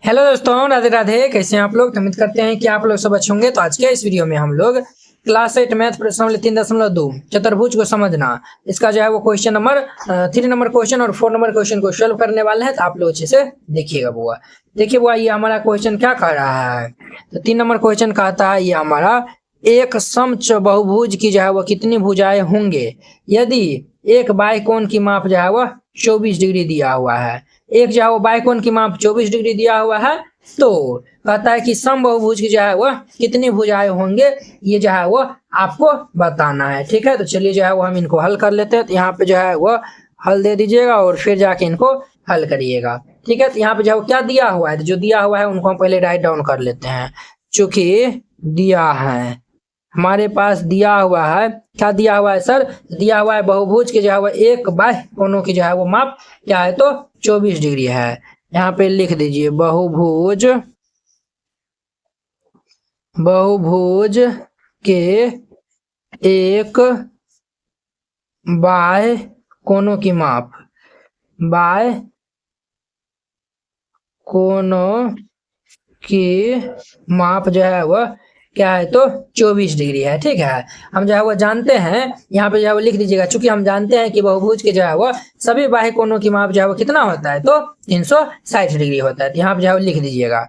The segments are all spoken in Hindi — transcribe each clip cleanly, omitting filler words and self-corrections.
हेलो दोस्तों, राधे राधे। कैसे हैं आप लोग? उम्मीद करते हैं कि आप लोग सब अच्छे होंगे। तो आज के इस वीडियो में हम लोग क्लास 8 मैथ प्रश्नावली 3.2 चतुर्भुज को समझना, इसका जो है वो क्वेश्चन नंबर 3 नंबर क्वेश्चन और 4 नंबर क्वेश्चन को सॉल्व करने वाले हैं। तो आप लोग अच्छे से देखिएगा बुआ। देखिए बुआ, ये हमारा क्वेश्चन क्या कह रहा है। तो 3 नंबर क्वेश्चन कहता है ये हमारा एक समचतुर्भुज की जो है वो कितनी भुजाएं होंगे यदि एक बायकोण की माप जो है वह 24 डिग्री दिया हुआ है। एक जो है वो बायकोण की माप 24 डिग्री दिया हुआ है। तो कहता है कि समबाहुभुज की जो है वह कितनी भुजाएं होंगे, ये जो है वो आपको बताना है। ठीक है, तो चलिए जो है वो हम इनको हल कर लेते हैं। तो यहाँ पे जो है वो हल दे दीजिएगा और फिर जाके इनको हल करिएगा। ठीक है, तो यहाँ पे जो है क्या दिया हुआ है, तो जो दिया हुआ है उनको हम पहले राइट डाउन कर लेते हैं। चूंकि दिया है, हमारे पास दिया हुआ है, क्या दिया हुआ है सर? दिया हुआ है बहुभुज के जो है वो एक बाय कोनों की जो है वो माप क्या है, तो 24 डिग्री है। यहाँ पे लिख दीजिए बहुभुज के एक बाय कोनों की माप, बाय कोनों की माप जो है वह क्या है, तो 24 डिग्री है। ठीक है, हम जो है वो जानते हैं, यहाँ पे जो है वो लिख दीजिएगा। चूंकि हम जानते हैं कि बहुभुज के जो है वो सभी बाह्य कोणों की माप जो है वो कितना होता है, तो 360 डिग्री होता है। तो यहाँ पे जो है वो लिख दीजिएगा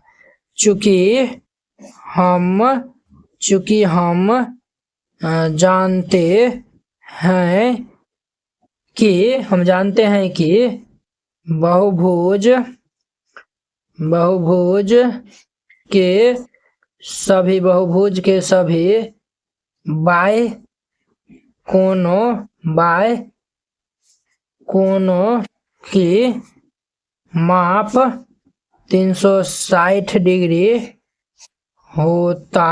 चूंकि हम जानते हैं कि बहुभुज के सभी बाय कोनों की माप 360 डिग्री होता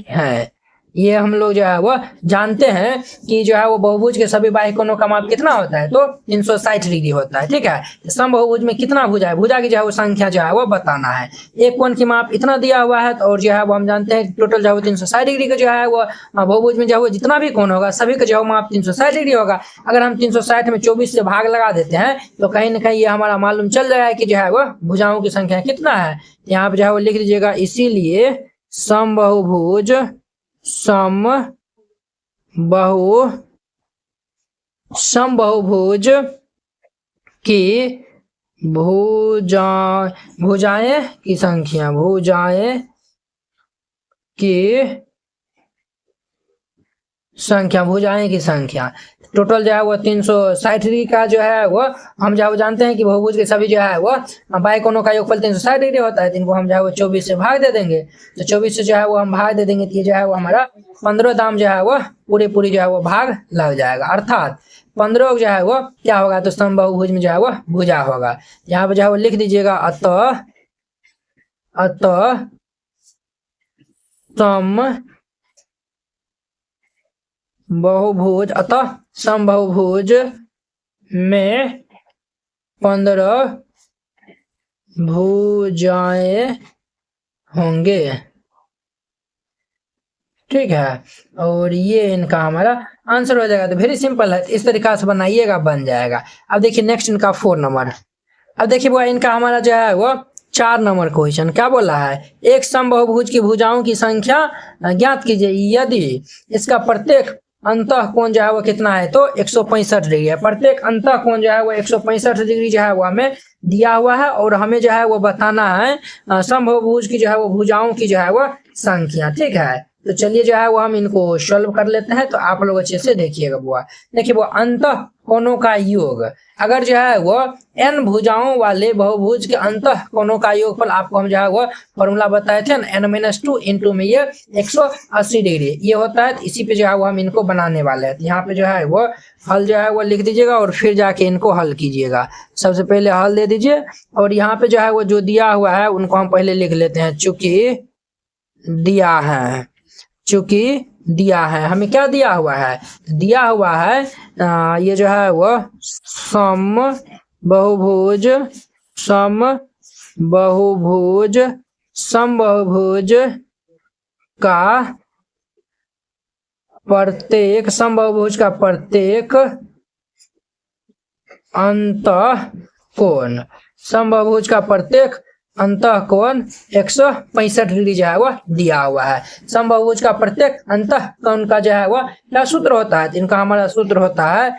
है। ये हम लोग जो है वो जानते हैं कि जो है वो बहुभुज के सभी बाह्य कोणों का माप कितना होता है, तो 360 डिग्री होता है। ठीक है, समबाहुभुज में कितना भुजा है, भुजा की जो है वो संख्या जो है वो बताना है। एक कोण की माप इतना दिया हुआ है, और जो है वो हम जानते हैं टोटल जो है वो 360 डिग्री का जो है वो बहुभुज में जो है वो जितना भी कोण होगा सभी का जो है माप 360 डिग्री होगा। अगर हम 360 में 24 से भाग लगा देते हैं तो कहीं ना कहीं ये हमारा मालूम चल जाएगा कि जो है वो भुजाओं की संख्या कितना है। यहाँ पे जो है वो लिख दीजिएगा, इसीलिए समबाहुभुज समबाहुभुज की भुजाएं की संख्या टोटल जो है वो 360 डिग्री का जो है वो हम जो जानते हैं कि बहुभुज के सभी जो है वो बाह्य कोणों का योगफल 360 डिग्री होता है। तो इनको हम जो है वो 24 से भाग दे देंगे। तो 24 से जो है वो हम भाग दे देंगे, तो ये जो है वो हमारा 15 दाम जो है वो पूरी जो है वो भाग लग जाएगा। अर्थात 15 जो है वो क्या होगा, तो समबाहुभुज में जो है वो भुजा होगा। यहाँ पे जो है वो लिख दीजिएगा, अतः समबाहुभुज में 15 भुजाएं होंगे। ठीक है, और ये इनका हमारा आंसर हो जाएगा। तो वेरी सिंपल है, इस तरीका से बनाइएगा, बन जाएगा। अब देखिए नेक्स्ट इनका 4 नंबर। अब देखिए वो इनका हमारा जो है वो 4 नंबर क्वेश्चन क्या बोला है, एक समबाहुभुज की भुजाओं की संख्या ज्ञात कीजिए यदि इसका प्रत्येक अंतः कोण जो है वो कितना है, तो 165 डिग्री है। प्रत्येक अंतः कोण जो है वो 165 डिग्री जो है वो हमें दिया हुआ है, और हमें जो है वो बताना है समबाहुभुज की जो है वो भुजाओं की जो है वो संख्या। ठीक है, तो चलिए जो है वो हम इनको सॉल्व कर लेते हैं। तो आप लोग अच्छे से देखिएगा बुआ। देखिए वो अंतः कोणों का योग, अगर जो है वो n भुजाओं वाले बहुभुज के अंतः कोणों का योगफल आपको हम जो है वो फॉर्मूला बताए थे, n-2 इंटू में ये 180 डिग्री ये होता है। तो इसी पे जो है वो हम इनको बनाने वाले हैं। तो यहाँ पे जो है वो हल जो है वो लिख दीजिएगा और फिर जाके इनको हल कीजिएगा। सबसे पहले हल दे दीजिए, और यहाँ पे जो है वो जो दिया हुआ है उनको हम पहले लिख लेते हैं। चूंकि दिया है, हमें क्या दिया हुआ है, दिया हुआ है ये जो है वो समबाहुभुज का प्रत्येक अंतः कोण, समबाहुभुज का प्रत्येक अंतःकोण 165 डिग्री जो है वह दिया हुआ है। समबाहुभुज का प्रत्येक अंतःकोण का जो है वह क्या सूत्र होता है, तो इनका हमारा सूत्र होता है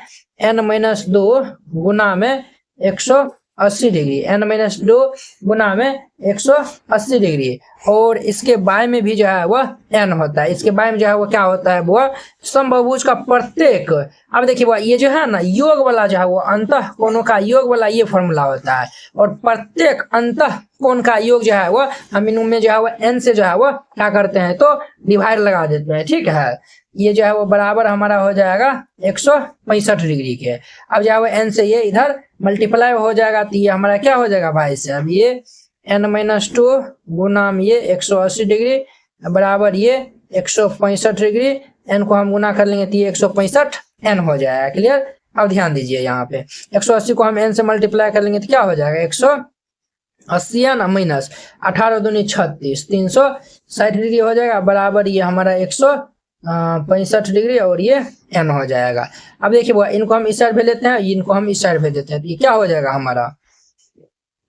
n-2 गुना में 180 डिग्री, n-2 गुना में 180 डिग्री। और इसके बाय में भी जो है वह n होता है, इसके बाय में जो है वो क्या होता है, वह समबाहुभुज का प्रत्येक, अब देखिए वह ये जो है ना योग वाला जो है वो अंतःकोणों का योग वाला ये फॉर्मूला होता है, और प्रत्येक अंतःकोण का योग जो है वह हम इनमें जो है वो n से जो है वो क्या करते हैं, तो डिवाइड लगा देते हैं। ठीक है, ये जो है वो बराबर हमारा हो जाएगा 165 डिग्री के। अब जो है वो n से ये इधर मल्टीप्लाई हो जाएगा, तो ये हमारा क्या हो जाएगा भाई साहब, ये n-2 गुना में ये 180 डिग्री बराबर ये 165 डिग्री, n को हम गुना कर लेंगे तो ये 165 n हो जाएगा। क्लियर। अब ध्यान दीजिए यहाँ पे 180 को हम n से मल्टीप्लाई कर लेंगे तो क्या हो जाएगा, 180 n माइनस 18 दूनी 36, 360 डिग्री हो जाएगा बराबर ये हमारा 165 डिग्री और ये n हो जाएगा। अब देखिए वो इनको हम इस साइड भेज लेते हैं, इनको हम इस साइड भेज देते हैं, तो ये क्या हो जाएगा हमारा,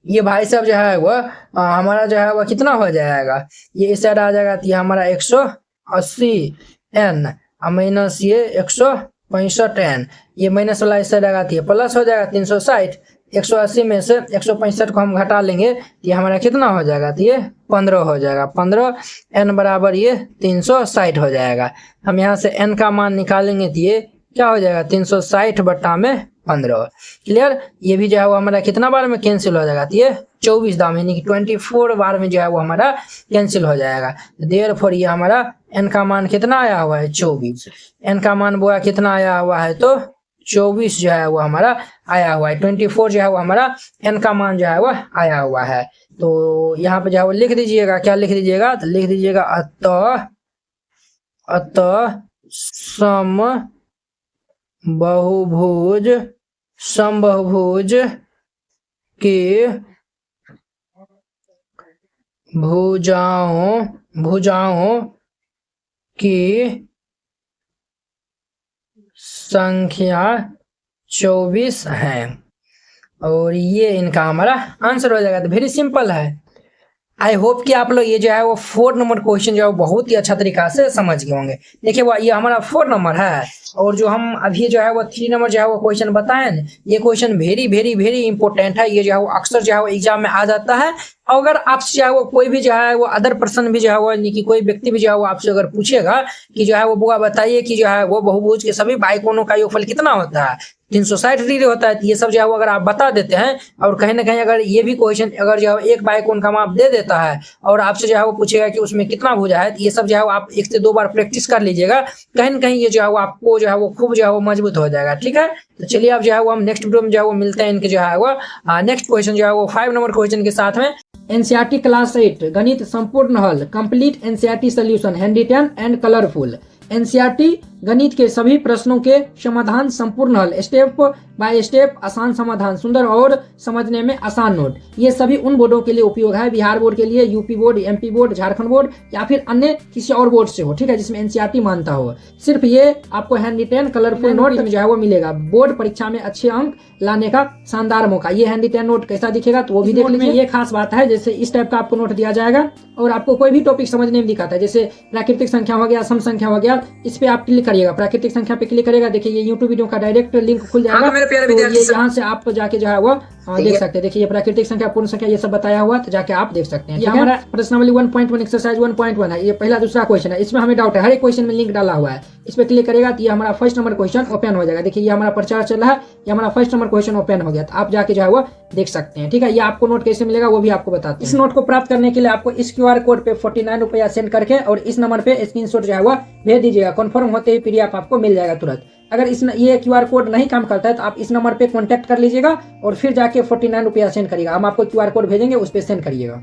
ये भाई साहब जो है वह हमारा जो है वह कितना हो जाएगा, ये इस साइड आ जाएगा तो ये हमारा 180 n माइनस ये 165 n, ये माइनस वाला इस साइड आएगा तो ये प्लस हो जाएगा 360, 180 में से 165 को हम घटा लेंगे तो ये हमारा कितना हो जाएगा, तो ये 15 हो जाएगा, 15 n बराबर ये 360 हो जाएगा। हम यहाँ से n का मान निकालेंगे तो ये क्या हो जाएगा, 360 बटा में 15। क्लियर। ये भी जो है वो हमारा कितना बार में कैंसिल हो जाएगा, तो ये 24 दाम यानी कि 24 बार में जो है वो हमारा कैंसिल हो जाएगा। देयरफॉर ये हमारा n का मान कितना आया हुआ है, 24। n का मान वो कितना आया हुआ है, तो 24 जो है वो हमारा आया हुआ है। 24 जो है वो हमारा n का मान जो है वो आया हुआ है। तो यहाँ पे जो है वो लिख दीजिएगा, क्या लिख दीजिएगा, तो लिख दीजिएगा अतः समबाहुभुज के भुजाओं की संख्या 24 है, और ये इनका हमारा आंसर हो जाएगा। तो वेरी सिंपल है। आई होप कि आप लोग ये जो है वो 4 नंबर क्वेश्चन जो है वो बहुत ही अच्छा तरीका से समझ गए होंगे। देखिए वो ये हमारा 4 नंबर है, और जो हम अभी जो है वो 3 नंबर जो है वो क्वेश्चन बताए न, ये question very very very important है। ये जो है वो अक्सर जो है वो एग्जाम में आ जाता है। अगर आपसे जो है वो कोई भी जो है वो अदर पर्सन भी जो है वो यानी कि कोई व्यक्ति भी जो है वो आपसे अगर पूछेगा कि जो है वो बुआ बताइए कि जो है वो बहुभुज के सभी बाइकोनों का योगफल कितना होता है, 360 डिग्री होता है, तो ये सब जो है वो अगर आप बता देते हैं, और कहीं ना कहीं अगर ये भी क्वेश्चन अगर जो है एक बाइकोन का माप दे देता है और आपसे जो है वो पूछेगा कि उसमें कितना भुजा है, तो ये सब जो है वो आप 1 से 2 बार प्रैक्टिस कर लीजिएगा, कहीं ना कहीं ये जो है वो आपको जो है वो खूब जो है वो मजबूत हो जाएगा। ठीक है, तो चलिए अब जो है वो हम नेक्स्ट वीडियो में जो है वो मिलते हैं इनके जो है वो नेक्स्ट क्वेश्चन जो है वो 5 नंबर क्वेश्चन के साथ में। एनसीईआरटी क्लास 8 गणित संपूर्ण हल कंप्लीट एनसीईआरटी सॉल्यूशन हैंडी-10 एंड कलरफुल। एनसीईआरटी गणित के सभी प्रश्नों के समाधान संपूर्ण हल, स्टेप बाय स्टेप आसान समाधान, सुंदर और समझने में आसान नोट। ये सभी उन बोर्डों के लिए उपयोग है, बिहार बोर्ड के लिए, UP board, MP board, Jharkhand board या फिर अन्य किसी और बोर्ड से हो, ठीक है, जिसमें एनसीईआरटी मानता हो। सिर्फ ये आपको हैंडी-10 कलरफुल नोट जो है वो मिलेगा। बोर्ड परीक्षा में अच्छे अंक लाने का शानदार मौका। ये हैंडी-10 नोट कैसा दिखेगा तो वो भी देख लीजिए। ये खास बात है, जैसे इस टाइप का आपको नोट दिया जाएगा और आपको कोई भी टॉपिक समझने में दिखाता है, जैसे प्राकृतिक संख्या हो गया, सम संख्या हो गया, इस पे आप क्लिक करिएगा, प्राकृतिक संख्या पे क्लिक करेगा, देखिए ये यूट्यूब वीडियो का डायरेक्ट लिंक खुल जाएगा। तो ये यहाँ से आप जाके जो है वो देख सकते हैं। देखिए ये प्राकृतिक संख्या, पूर्ण संख्या, ये सब बताया हुआ, तो जाके आप देख सकते हैं। ये हमारा प्रश्नावली 1.1 एक्सरसाइज 1.1 है। ये पहला दूसरा क्वेश्चन है, इसमें हमें डाउट है, हर एक क्वेश्चन में लिंक डाला हुआ है। इस पे क्लिक करेगा तो ये हमारा फर्स्ट नंबर क्वेश्चन ओपन हो जाएगा। देखिए ये हमारा प्रचार चल रहा है, ये हमारा फर्स्ट नंबर क्वेश्चन ओपन हो गया, तो आप जाके जो है वो देख सकते हैं। ठीक है, ये आपको नोट कैसे मिलेगा वो भी आपको बताते हैं। इस नोट को प्राप्त करने के लिए आपको इस QR कोड पे 49 रुपया सेंड करके और इस नंबर पे स्क्रीनशॉट जो है वो भेज दीजिएगा। कन्फर्म होते ही PDF आपको मिल जाएगा तुरंत। अगर ये QR कोड नहीं काम करता है तो आप इस नंबर पे कांटेक्ट कर लीजिएगा और फिर जाके 49 रुपया सेंड करिएगा। हम आपको QR कोड भेजेंगे, उस पर सेंड करिएगा।